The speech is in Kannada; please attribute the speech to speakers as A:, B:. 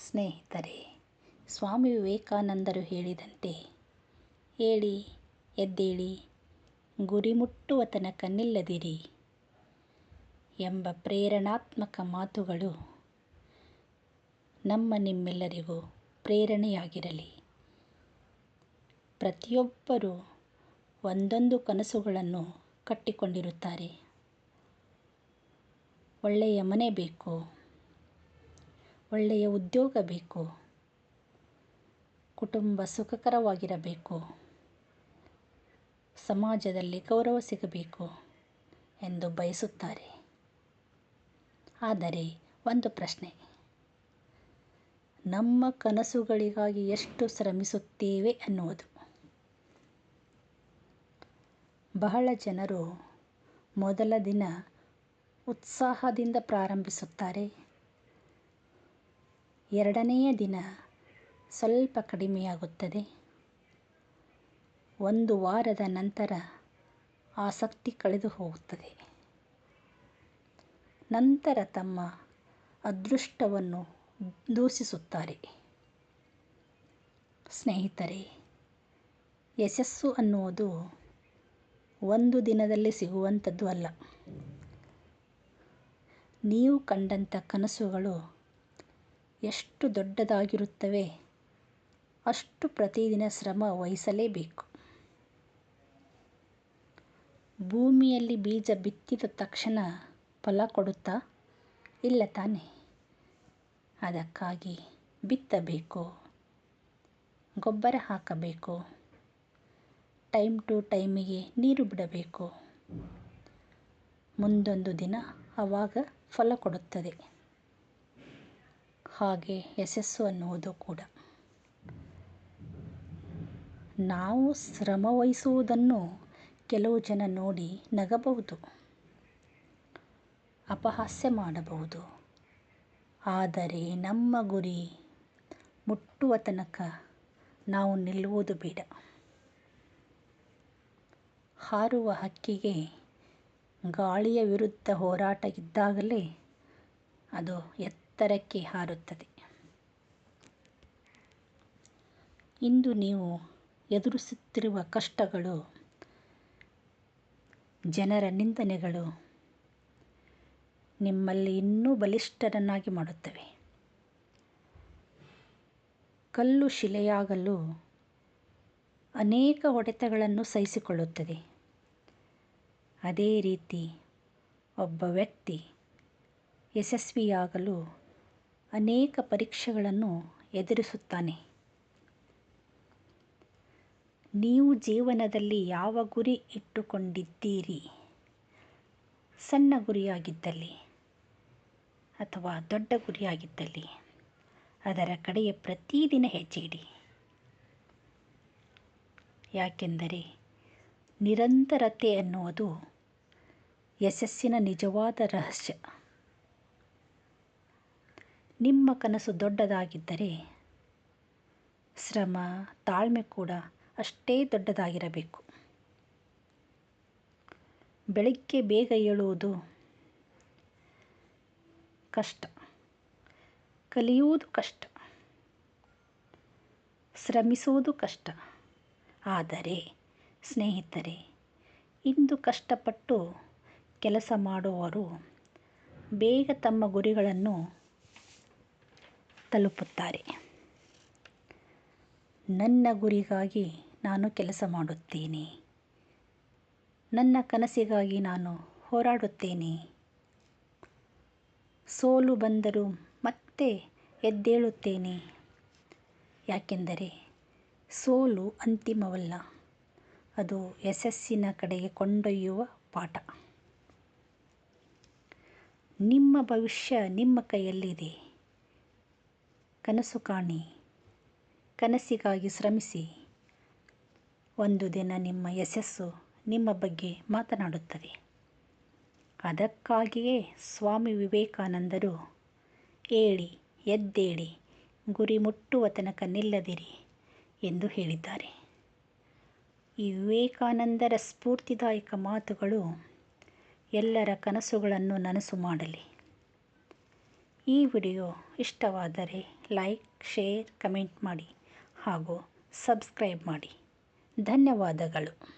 A: ಸ್ನೇಹಿತರೆ, ಸ್ವಾಮಿ ವಿವೇಕಾನಂದರು ಹೇಳಿದಂತೆ ಏಳಿ ಎದ್ದೇಳಿ ಗುರಿ ಮುಟ್ಟುವ ತನಕ ನಿಲ್ಲದಿರಿ ಎಂಬ ಪ್ರೇರಣಾತ್ಮಕ ಮಾತುಗಳು ನಿಮ್ಮೆಲ್ಲರಿಗೂ ಪ್ರೇರಣೆಯಾಗಿರಲಿ. ಪ್ರತಿಯೊಬ್ಬರೂ ಒಂದೊಂದು ಕನಸುಗಳನ್ನು ಕಟ್ಟಿಕೊಂಡಿರುತ್ತಾರೆ. ಒಳ್ಳೆಯ ಮನೆ ಬೇಕು, ಒಳ್ಳೆಯ ಉದ್ಯೋಗ ಬೇಕು, ಕುಟುಂಬ ಸುಖಕರವಾಗಿರಬೇಕು, ಸಮಾಜದಲ್ಲಿ ಗೌರವ ಸಿಗಬೇಕು ಎಂದು ಬಯಸುತ್ತಾರೆ. ಆದರೆ ಒಂದು ಪ್ರಶ್ನೆ, ನಮ್ಮ ಕನಸುಗಳಿಗಾಗಿ ಎಷ್ಟು ಶ್ರಮಿಸುತ್ತೇವೆ ಅನ್ನುವುದು. ಬಹಳ ಜನರು ಮೊದಲ ದಿನ ಉತ್ಸಾಹದಿಂದ ಪ್ರಾರಂಭಿಸುತ್ತಾರೆ. ಎರಡನೆಯ ದಿನ ಸ್ವಲ್ಪ ಕಡಿಮೆಯಾಗುತ್ತದೆ. ಒಂದು ವಾರದ ನಂತರ ಆಸಕ್ತಿ ಕಳೆದು ಹೋಗುತ್ತದೆ. ನಂತರ ತಮ್ಮ ಅದೃಷ್ಟವನ್ನು ದೂಷಿಸುತ್ತಾರೆ. ಸ್ನೇಹಿತರೆ, ಯಶಸ್ಸು ಅನ್ನುವುದು ಒಂದು ದಿನದಲ್ಲಿ ಸಿಗುವಂಥದ್ದು ಅಲ್ಲ. ನೀವು ಕಂಡಂಥ ಕನಸುಗಳು ಎಷ್ಟು ದೊಡ್ಡದಾಗಿರುತ್ತವೆ ಅಷ್ಟು ಪ್ರತಿದಿನ ಶ್ರಮ ವಹಿಸಲೇಬೇಕು. ಭೂಮಿಯಲ್ಲಿ ಬೀಜ ಬಿತ್ತಿದ ತಕ್ಷಣ ಫಲ ಕೊಡುತ್ತಾ? ಇಲ್ಲ ತಾನೇ. ಅದಕ್ಕಾಗಿ ಬಿತ್ತಬೇಕು, ಗೊಬ್ಬರ ಹಾಕಬೇಕು, ಟೈಮ್ ಟು ಟೈಮಿಗೆ ನೀರು ಬಿಡಬೇಕು. ಮುಂದೊಂದು ದಿನ ಆವಾಗ ಫಲ ಕೊಡುತ್ತದೆ. ಹಾಗೆ ಯಶಸ್ಸು ಅನ್ನುವುದು ಕೂಡ. ನಾವು ಶ್ರಮ ವಹಿಸುವುದನ್ನು ಕೆಲವು ಜನ ನೋಡಿ ನಗಬಹುದು, ಅಪಹಾಸ್ಯ ಮಾಡಬಹುದು. ಆದರೆ ನಮ್ಮ ಗುರಿ ಮುಟ್ಟುವ ತನಕ ನಾವು ನಿಲ್ಲುವುದು ಬೇಡ. ಹಾರುವ ಹಕ್ಕಿಗೆ ಗಾಳಿಯ ವಿರುದ್ಧ ಹೋರಾಟ ಇದ್ದಾಗಲೇ ಅದು ಎತ್ತರಕ್ಕೆ ಹಾರುತ್ತದೆ. ಇಂದು ನೀವು ಎದುರಿಸುತ್ತಿರುವ ಕಷ್ಟಗಳು, ಜನರ ನಿಂದನೆಗಳು ನಿಮ್ಮಲ್ಲಿ ಇನ್ನೂ ಬಲಿಷ್ಠರನ್ನಾಗಿ ಮಾಡುತ್ತವೆ. ಕಲ್ಲು ಶಿಲೆಯಾಗಲು ಅನೇಕ ಹೊಡೆತಗಳನ್ನು ಸಹಿಸಿಕೊಳ್ಳುತ್ತದೆ. ಅದೇ ರೀತಿ ಒಬ್ಬ ವ್ಯಕ್ತಿ ಯಶಸ್ವಿಯಾಗಲು ಅನೇಕ ಪರೀಕ್ಷೆಗಳನ್ನು ಎದುರಿಸುತ್ತಾನೆ. ನೀವು ಜೀವನದಲ್ಲಿ ಯಾವ ಗುರಿ ಇಟ್ಟುಕೊಂಡಿದ್ದೀರಿ? ಸಣ್ಣ ಗುರಿಯಾಗಿದ್ದಲ್ಲಿ ಅಥವಾ ದೊಡ್ಡ ಗುರಿಯಾಗಿದ್ದಲ್ಲಿ ಅದರ ಕಡೆಗೆ ಪ್ರತಿದಿನ ಹೆಜ್ಜೆ ಇಡಿ. ಯಾಕೆಂದರೆ ನಿರಂತರತೆ ಅನ್ನುವುದು ಯಶಸ್ಸಿನ ನಿಜವಾದ ರಹಸ್ಯ. ನಿಮ್ಮ ಕನಸು ದೊಡ್ಡದಾಗಿದ್ದರೆ ಶ್ರಮ, ತಾಳ್ಮೆ ಕೂಡ ಅಷ್ಟೇ ದೊಡ್ಡದಾಗಿರಬೇಕು. ಬೆಳಗ್ಗೆ ಬೇಗ ಏಳುವುದು ಕಷ್ಟ, ಕಲಿಯುವುದು ಕಷ್ಟ, ಶ್ರಮಿಸುವುದು ಕಷ್ಟ. ಆದರೆ ಸ್ನೇಹಿತರೆ, ಇಂದು ಕಷ್ಟಪಟ್ಟು ಕೆಲಸ ಮಾಡುವವರು ಬೇಗ ತಮ್ಮ ಗುರಿಗಳನ್ನು ತಲುಪುತ್ತಾರೆ. ನನ್ನ ಗುರಿಗಾಗಿ ನಾನು ಕೆಲಸ ಮಾಡುತ್ತೇನೆ, ನನ್ನ ಕನಸಿಗಾಗಿ ನಾನು ಹೋರಾಡುತ್ತೇನೆ. ಸೋಲು ಬಂದರೂ ಮತ್ತೆ ಎದ್ದೇಳುತ್ತೇನೆ. ಯಾಕೆಂದರೆ ಸೋಲು ಅಂತಿಮವಲ್ಲ, ಅದು ಯಶಸ್ಸಿನ ಕಡೆಗೆ ಕೊಂಡೊಯ್ಯುವ ಪಾಠ. ನಿಮ್ಮ ಭವಿಷ್ಯ ನಿಮ್ಮ ಕೈಯಲ್ಲಿದೆ. ಕನಸು ಕಾಣಿ, ಕನಸಿಗಾಗಿ ಶ್ರಮಿಸಿ. ಒಂದು ದಿನ ನಿಮ್ಮ ಯಶಸ್ಸು ನಿಮ್ಮ ಬಗ್ಗೆ ಮಾತನಾಡುತ್ತದೆ. ಅದಕ್ಕಾಗಿಯೇ ಸ್ವಾಮಿ ವಿವೇಕಾನಂದರು ಏಳಿ ಎದ್ದೇಳಿ ಗುರಿ ಮುಟ್ಟುವ ತನಕ ನಿಲ್ಲದಿರಿ ಎಂದು ಹೇಳಿದ್ದಾರೆ. ಈ ವಿವೇಕಾನಂದರ ಸ್ಫೂರ್ತಿದಾಯಕ ಮಾತುಗಳು ಎಲ್ಲರ ಕನಸುಗಳನ್ನು ನನಸು ಮಾಡಲಿ. ಈ ವಿಡಿಯೋ ಇಷ್ಟವಾದರೆ ಲೈಕ್, ಶೇರ್, ಕಮೆಂಟ್ ಮಾಡಿ ಹಾಗೂ ಸಬ್ಸ್ಕ್ರೈಬ್ ಮಾಡಿ. ಧನ್ಯವಾದಗಳು.